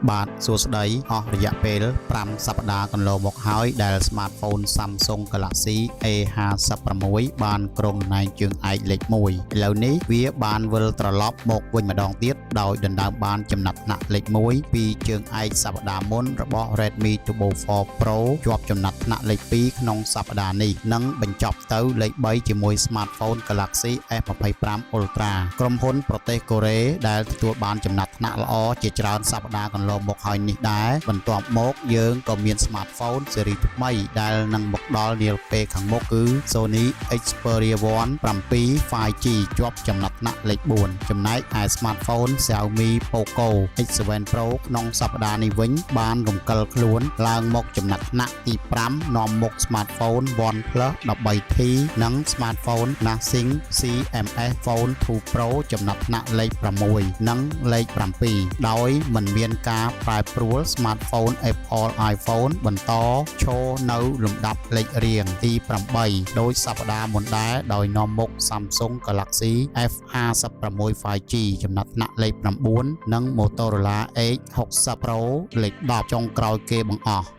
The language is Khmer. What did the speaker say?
បាទសួស្តីអស់រយៈពេល5សប្តាហ៍កន្លងមកហើយដែល Smartphone Samsung Galaxy A56 បានក្រុងណែងជើងឯកលេខ1ឥឡូវនេះវាបានវិលត្រឡប់មកវិញម្ដងទៀតដោយដណ្ដើមបានចំណាត់ថ្នាក់លេខ1ពីជើងឯកសប្តាហ៍មុនរបស់ Redmi Turbo 4 Pro ជាប់ចំណាត់ថ្នាក់លេខ2ក្នុងសប្តាហ៍នេះនិងបញ្ចប់ទៅលេខ3ជាមួយ Smartphone Galaxy S25 Ultra ក្រុមហ៊ុនប្រទេសកូរ៉េដែលទទួលបានចំណាត់ថ្នាក់ល្អជាច្រើនសប្តាហ៍កន្លងមកហើយនេះដែរបន្ទាប់មកយើងក៏មាន Smartphone ស៊េរីថ្មីដែលនឹងមកដល់នាពេលខាងមុខគឺ Sony Xperia One 7 5G ជាប់ចំណាត់ថ្នាក់លេខ4ចំណែកឯ Smartphone Xiaomi Poco X7 Pro ក្នុងសប្តាហ៍នេះវិញបានរំកិលខ្លួនឡើងមកចំណាត់ថ្នាក់ទី5នាំមុខ Smartphone OnePlus 13T និង Smartphone Nothing CMS Phone 2 Pro ចំណាត់ថ្នាក់លេខ6និងលេខ7ដោយមិនមានការប្រែប្រួល Smartphone Apple iPhone បន្តឈរនៅលំដាប់លេខរៀងទី8ដោយសប្តាហ៍មុនដែរដោយនាំមុខ Samsung Galaxy F56 5G ចំណាត់ថ្នាក់លេខ9និង Motorola Edge 60 Pro លេខ10ចុងក្រោយគេបង្អស់